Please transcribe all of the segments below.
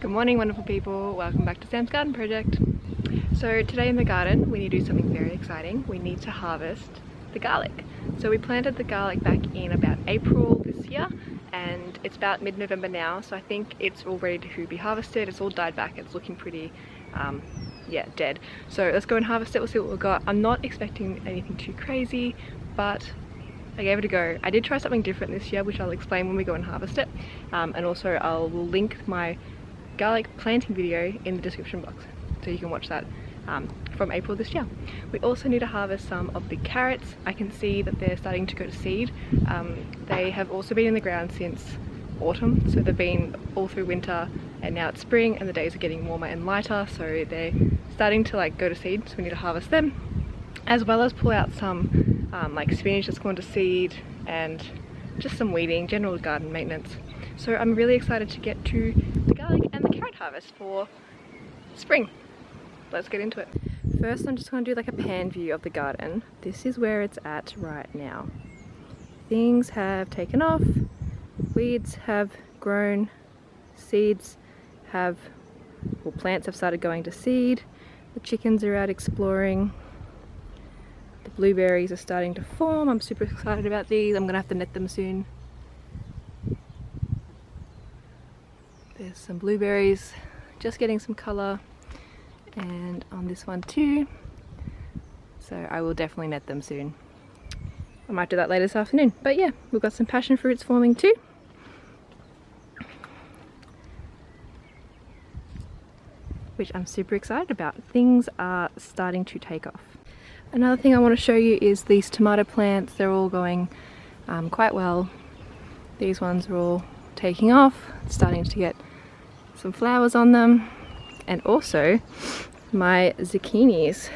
Good morning, wonderful people. Welcome back to Sam's Garden Project. So today in the garden we need to do something very exciting. We need to harvest the garlic. So we planted the garlic back in about April this year and it's about mid-November now, so I think it's all ready to be harvested. It's all died back. It's looking pretty dead. So let's go and harvest it. We'll see what we've got. I'm not expecting anything too crazy, but I gave it a go. I did try something different this year, which I'll explain when we go and harvest it. And also I'll link my garlic planting video in the description box, so you can watch that from April this year. We also need to harvest some of the carrots. I can see that they're starting to go to seed. They have also been in the ground since autumn, so they've been all through winter and now it's spring and the days are getting warmer and lighter, so they're starting to go to seed, so we need to harvest them, as well as pull out some like spinach that's gone to seed and just some weeding, general garden maintenance. So I'm really excited to get to the garlic and the carrot harvest for spring. Let's get into it. First I'm just going to do like a pan view of the garden. This is where it's at right now. Things have taken off, weeds have grown, seeds have, well, plants have started going to seed, the chickens are out exploring, the blueberries are starting to form. I'm super excited about these. I'm gonna have to net them soon. There's some blueberries just getting some colour, and on this one too, so I will definitely net them soon. I might do that later this afternoon, but yeah, we've got some passion fruits forming too, which I'm super excited about. Things are starting to take off. Another thing I want to show you is these tomato plants. They're all going quite well. These ones are all taking off, starting to get some flowers on them, and also my zucchinis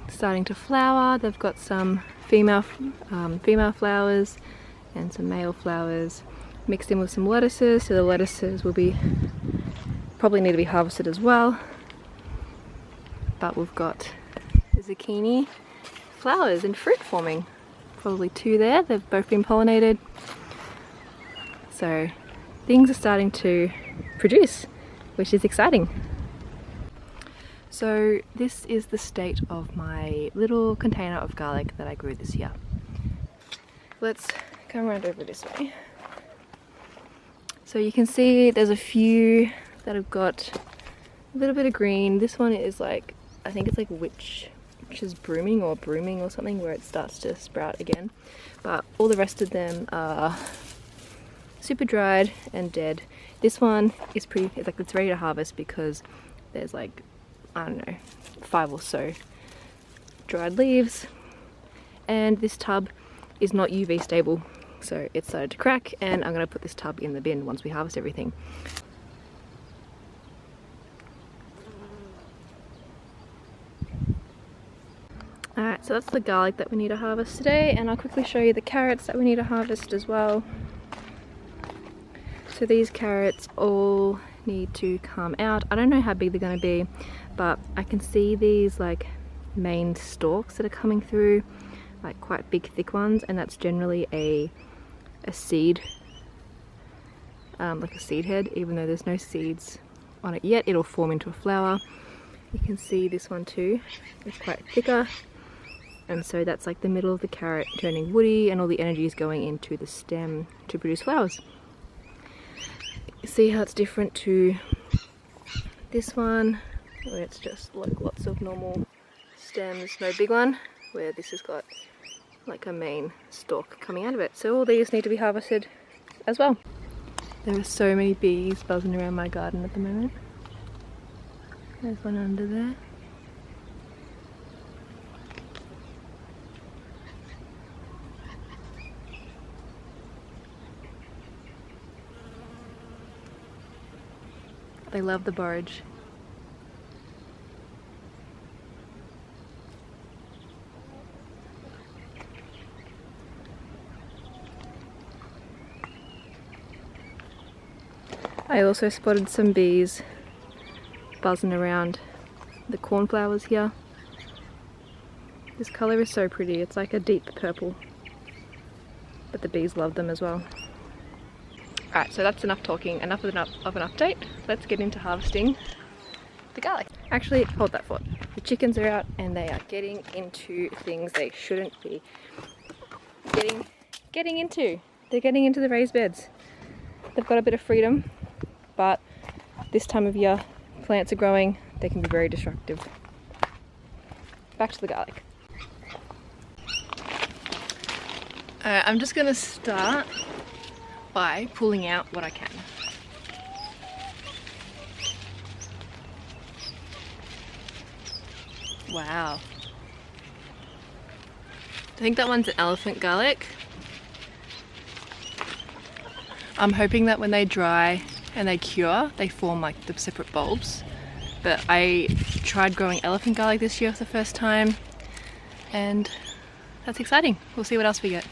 starting to flower. They've got some female flowers and some male flowers mixed in with some lettuces, so the lettuces will probably need to be harvested as well. But we've got the zucchini flowers and fruit forming. Probably two there. They've both been pollinated. So things are starting to produce, which is exciting. So this is the state of my little container of garlic that I grew this year. Let's come around over this way. So you can see there's a few that have got a little bit of green. This one is like, I think it's like witch's brooming or something, where it starts to sprout again. But all the rest of them are super dried and dead. This one is it's ready to harvest because there's like, I don't know, 5 or so dried leaves, and this tub is not UV stable, so it started to crack, and I'm going to put this tub in the bin once we harvest everything. Alright, so that's the garlic that we need to harvest today, and I'll quickly show you the carrots that we need to harvest as well. So these carrots all need to come out. I don't know how big they're going to be, but I can see these like main stalks that are coming through, like quite big thick ones, and that's generally a seed, like a seed head. Even though there's no seeds on it yet, it'll form into a flower. You can see this one too, it's quite thicker, and so that's like the middle of the carrot turning woody, and all the energy is going into the stem to produce flowers. You see how it's different to this one, where it's just like lots of normal stems, no big one, where this has got like a main stalk coming out of it. So all these need to be harvested as well. There are so many bees buzzing around my garden at the moment. There's one under there. They love the borage. I also spotted some bees buzzing around the cornflowers here. This colour is so pretty, it's like a deep purple, but the bees love them as well. Alright, so that's enough talking, enough of an update. Let's get into harvesting the garlic. Actually, hold that thought. The chickens are out and they are getting into things they shouldn't be getting into. They're getting into the raised beds. They've got a bit of freedom, but this time of year, plants are growing, they can be very destructive. Back to the garlic. I'm just gonna start by pulling out what I can. Wow. I think that one's an elephant garlic. I'm hoping that when they dry and they cure, they form like the separate bulbs. But I tried growing elephant garlic this year for the first time, and that's exciting. We'll see what else we get.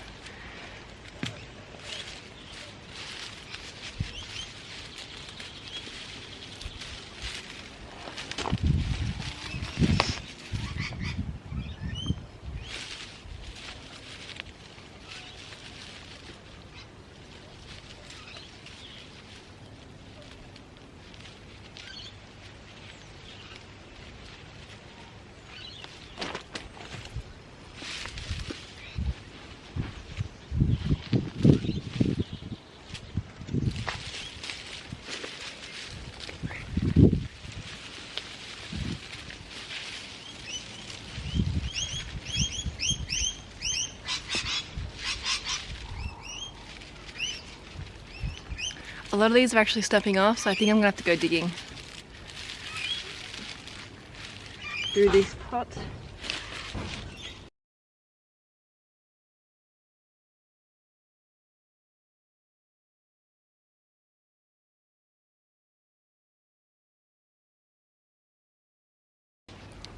A lot of these are actually stepping off, so I think I'm gonna have to go digging through this pot.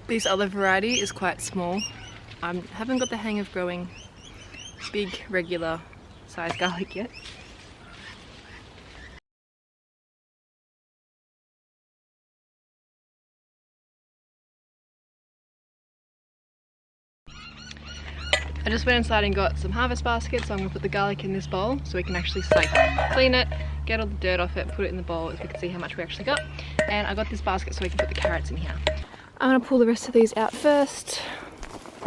This other variety is quite small. I haven't got the hang of growing big, regular size garlic yet. I just went inside and got some harvest baskets, so I'm going to put the garlic in this bowl so we can actually clean it, get all the dirt off it, put it in the bowl so we can see how much we actually got. And I got this basket so we can put the carrots in here. I'm going to pull the rest of these out first,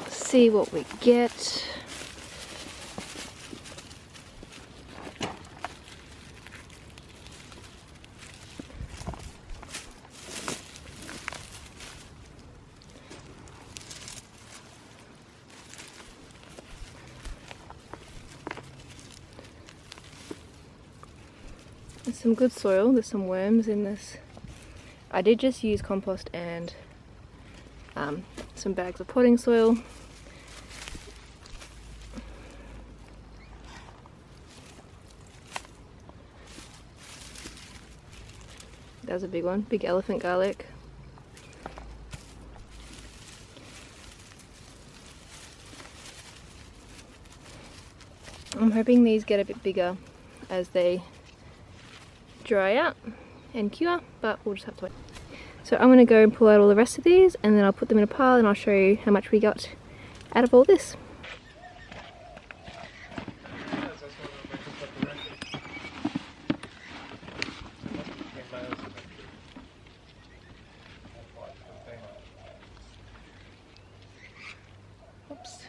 see what we get. There's some good soil, there's some worms in this. I did just use compost and some bags of potting soil. That was a big one, big elephant garlic. I'm hoping these get a bit bigger as they dry out and cure, but we'll just have to wait. So I'm going to go and pull out all the rest of these and then I'll put them in a pile and I'll show you how much we got out of all this. Oops.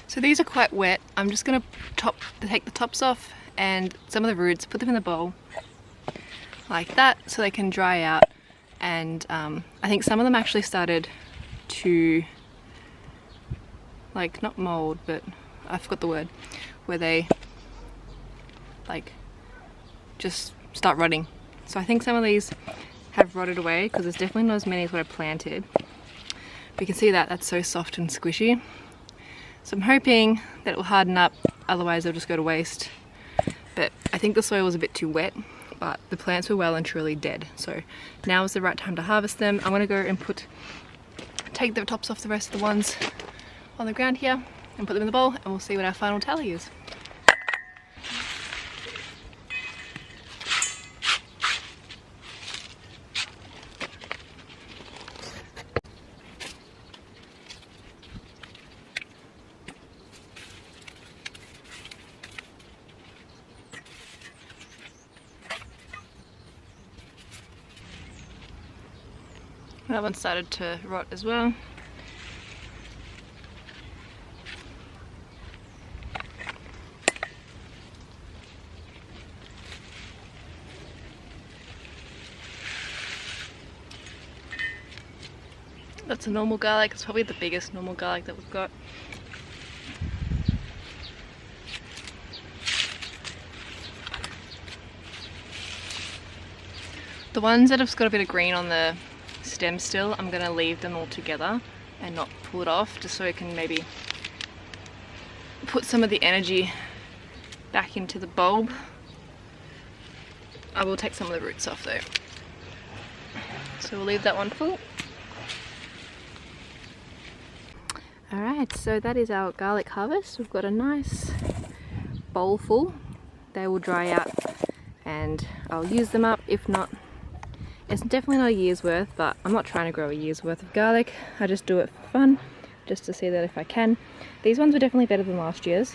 So these are quite wet. I'm just going to take the tops off and some of the roots, put them in the bowl. like that so they can dry out. And I think some of them actually started to, like, not mold, but I forgot the word, where they like just start rotting. So I think some of these have rotted away because there's definitely not as many as what I planted. But you can see that that's so soft and squishy. So I'm hoping that it will harden up, otherwise they'll just go to waste. But I think the soil was a bit too wet, but the plants were well and truly dead. So now is the right time to harvest them. I'm gonna go and take the tops off the rest of the ones on the ground here and put them in the bowl, and we'll see what our final tally is. That one started to rot as well. That's a normal garlic. It's probably the biggest normal garlic that we've got. The ones that have got a bit of green on the stem still, I'm going to leave them all together and not pull it off, just so it can maybe put some of the energy back into the bulb. I will take some of the roots off though. So we'll leave that one full. Alright, so that is our garlic harvest. We've got a nice bowl full. They will dry out and I'll use them up. If not, it's definitely not a year's worth, but I'm not trying to grow a year's worth of garlic. I just do it for fun, just to see that if I can. These ones were definitely better than last year's.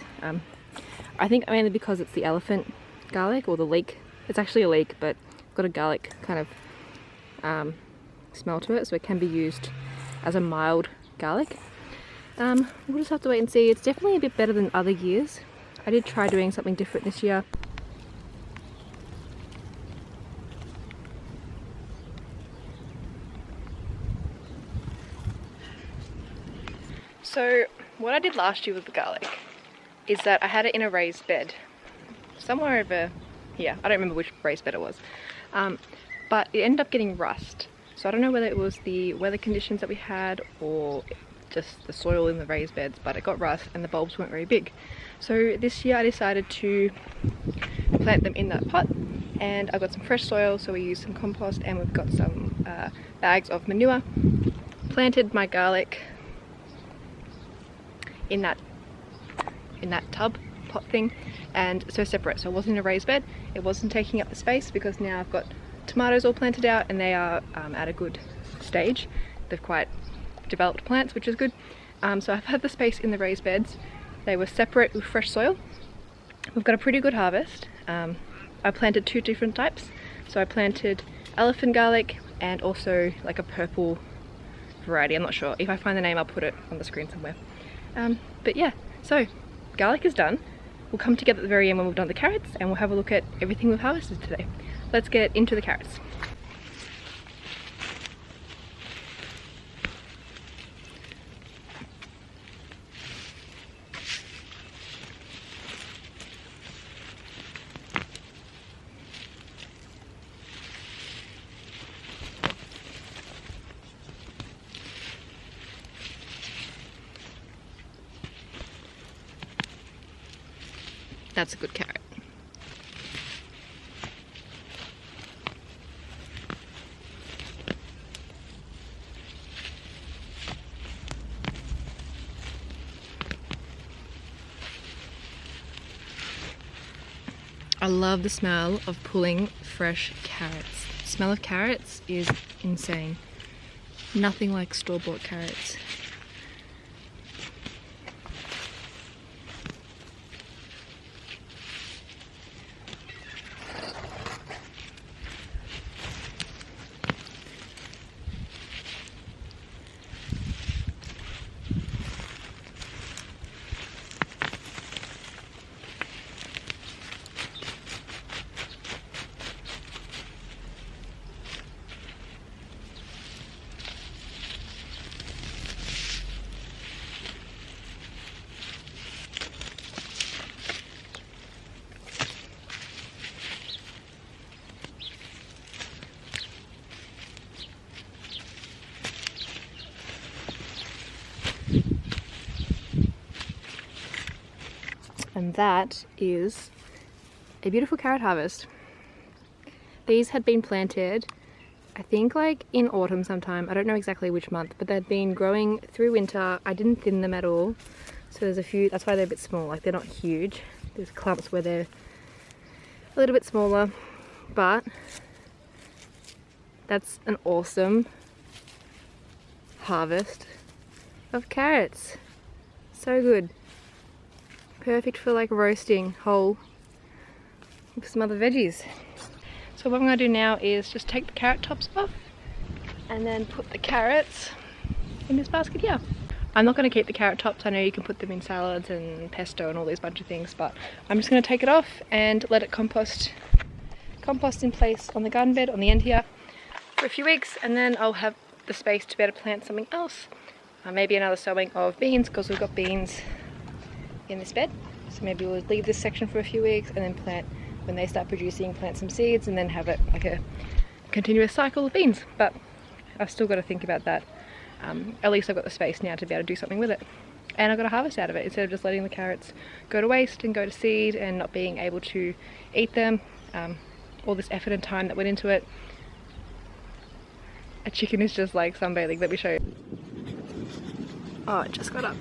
I think mainly because it's the elephant garlic, or the leek. It's actually a leek, but got a garlic kind of smell to it, so it can be used as a mild garlic. We'll just have to wait and see. It's definitely a bit better than other years. I did try doing something different this year. So what I did last year with the garlic is that I had it in a raised bed somewhere over here. I don't remember which raised bed it was, but it ended up getting rust. So I don't know whether it was the weather conditions that we had or just the soil in the raised beds, but it got rust and the bulbs weren't very big. So this year I decided to plant them in that pot, and I got some fresh soil, so we used some compost and we've got some bags of manure. Planted my garlic in that tub pot thing, and so separate, so it wasn't a raised bed, it wasn't taking up the space, because now I've got tomatoes all planted out and they are at a good stage. They're quite developed plants, which is good. So I've had the space in the raised beds. They were separate with fresh soil. We've got a pretty good harvest. I planted two different types. So I planted elephant garlic and also like a purple variety. I'm not sure. If I find the name, I'll put it on the screen somewhere. But yeah, so garlic is done. We'll come together at the very end when we've done the carrots, and we'll have a look at everything we've harvested today. Let's get into the carrots. That's a good carrot. I love the smell of pulling fresh carrots. The smell of carrots is insane. Nothing like store-bought carrots. and that is a beautiful carrot harvest. These had been planted, I think like in autumn sometime. I don't know exactly which month, but they'd been growing through winter. I didn't thin them at all, so there's a few, that's why they're a bit small. Like, they're not huge. There's clumps where they're a little bit smaller, but that's an awesome harvest of carrots. So good. Perfect for like roasting whole with some other veggies. So what I'm going to do now is just take the carrot tops off and then put the carrots in this basket here. I'm not going to keep the carrot tops. I know you can put them in salads and pesto and all these bunch of things, but I'm just going to take it off and let it compost in place on the garden bed on the end here for a few weeks, and then I'll have the space to be able to plant something else. Maybe another sowing of beans, because we've got beans in this bed. So maybe we'll leave this section for a few weeks and then plant, when they start producing, plant some seeds and then have it like a continuous cycle of beans. But I've still got to think about that. At least I've got the space now to be able to do something with it. And I've got a harvest out of it, instead of just letting the carrots go to waste and go to seed and not being able to eat them. All this effort and time that went into it. A chicken is just like sunbathing. Let me show you. Oh, it just got up.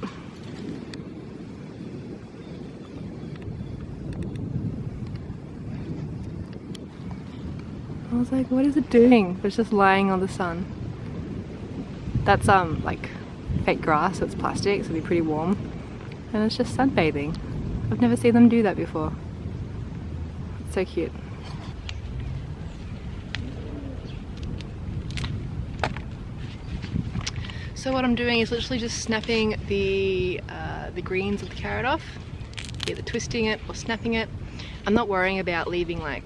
I was like, what is it doing? It's just lying on the sun. That's like fake grass, so it's plastic, so it'll be pretty warm. And it's just sunbathing. I've never seen them do that before. It's so cute. So what I'm doing is literally just snapping the greens of the carrot off, either twisting it or snapping it. I'm not worrying about leaving like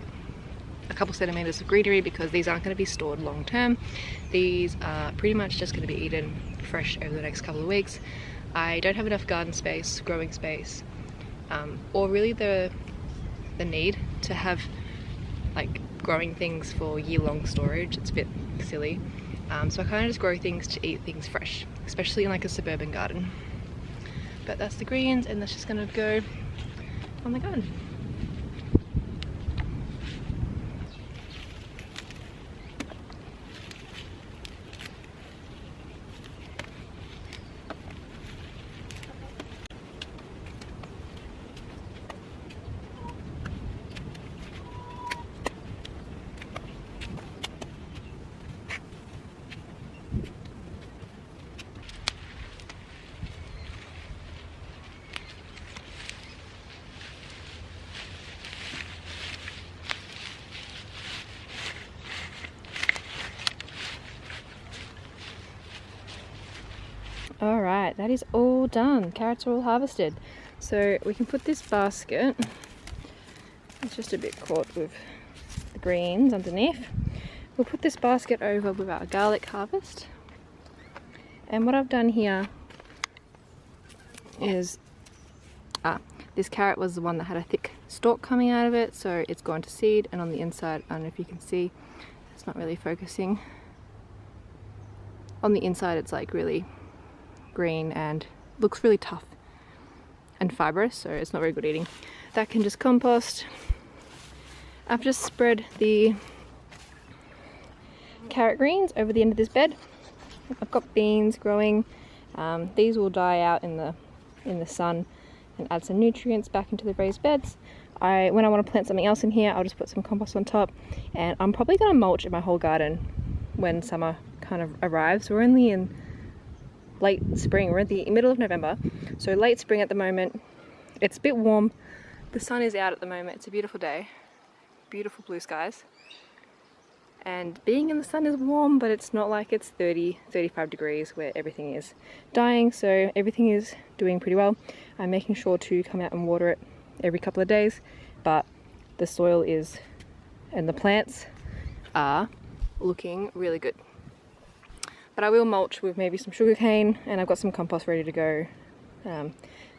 a couple centimeters of greenery because these aren't going to be stored long term. These are pretty much just going to be eaten fresh over the next couple of weeks. I don't have enough garden space, growing space, or really the need to have like growing things for year-long storage. It's a bit silly. So I kind of just grow things to eat things fresh, especially in like a suburban garden. But that's the greens, and that's just going to go on the garden. Alright, that is all done. Carrots are all harvested. So we can put this basket, it's just a bit caught with the greens underneath. We'll put this basket over with our garlic harvest. And what I've done here is, this carrot was the one that had a thick stalk coming out of it, so it's gone to seed, and on the inside, I don't know if you can see, it's not really focusing. On the inside it's like really green and looks really tough and fibrous, so it's not very good eating. That can just compost. I've just spread the carrot greens over the end of this bed. I've got beans growing. These will die out in the sun and add some nutrients back into the raised beds. When I want to plant something else in here, I'll just put some compost on top, and I'm probably going to mulch in my whole garden when summer kind of arrives. We're only in late spring, we're at the middle of November, so late spring at the moment. It's a bit warm, the sun is out at the moment, it's a beautiful day, beautiful blue skies, and being in the sun is warm, but it's not like it's 30-35 degrees where everything is dying, so everything is doing pretty well. I'm making sure to come out and water it every couple of days, but the soil is, and the plants are looking really good. But I will mulch with maybe some sugarcane, and I've got some compost ready to go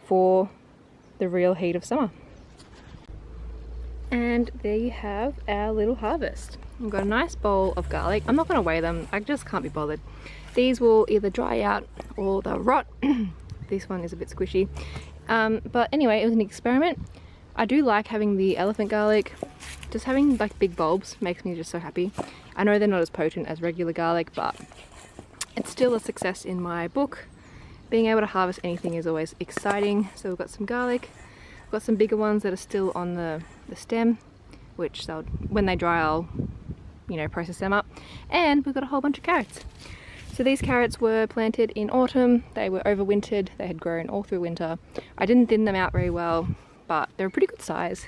for the real heat of summer. And there you have our little harvest. I've got a nice bowl of garlic. I'm not going to weigh them, I just can't be bothered. These will either dry out or they'll rot. This one is a bit squishy. But anyway, it was an experiment. I do like having the elephant garlic. Just having like big bulbs makes me just so happy. I know they're not as potent as regular garlic, but it's still a success in my book. Being able to harvest anything is always exciting. So we've got some garlic, we've got some bigger ones that are still on the stem, which when they dry I'll, you know, process them up. And we've got a whole bunch of carrots. So these carrots were planted in autumn, they were overwintered, they had grown all through winter. I didn't thin them out very well, but they're a pretty good size.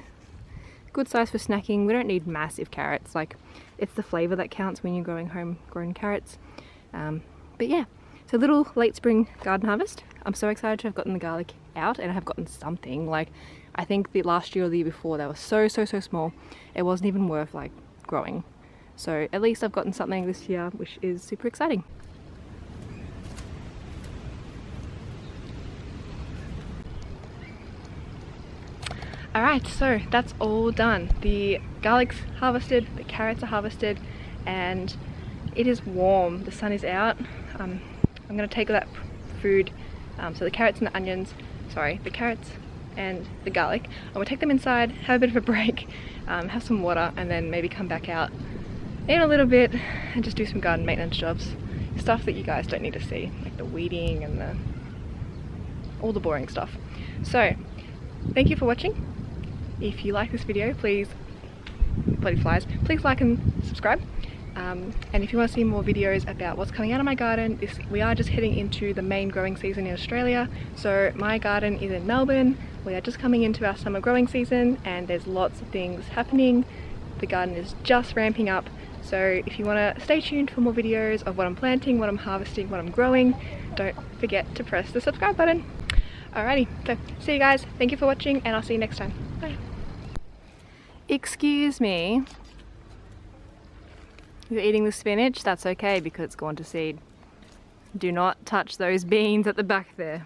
Good size for snacking. We don't need massive carrots, like it's the flavour that counts when you're growing homegrown carrots. But yeah, so little late spring garden harvest. I'm so excited to have gotten the garlic out and I have gotten something. Like I think the last year or the year before they were so small, it wasn't even worth like growing. So at least I've gotten something this year, which is super exciting. Alright, so that's all done. The garlic's harvested, the carrots are harvested, and it is warm. The sun is out. I'm going to take that food, so the carrots and the onions, the carrots and the garlic. I'm going to take them inside, have a bit of a break, have some water, and then maybe come back out in a little bit and just do some garden maintenance jobs. Stuff that you guys don't need to see, like the weeding and all the boring stuff. So, thank you for watching. If you like this video, please, bloody flies, please like and subscribe. And if you want to see more videos about what's coming out of my garden, we are just heading into the main growing season in Australia. So my garden is in Melbourne. We are just coming into our summer growing season and there's lots of things happening. The garden is just ramping up. So if you want to stay tuned for more videos of what I'm planting, what I'm harvesting, what I'm growing, don't forget to press the subscribe button. Alrighty, so see you guys. Thank you for watching and I'll see you next time. Bye. Excuse me. You're eating the spinach? That's okay because it's gone to seed. Do not touch those beans at the back there.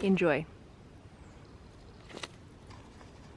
Enjoy.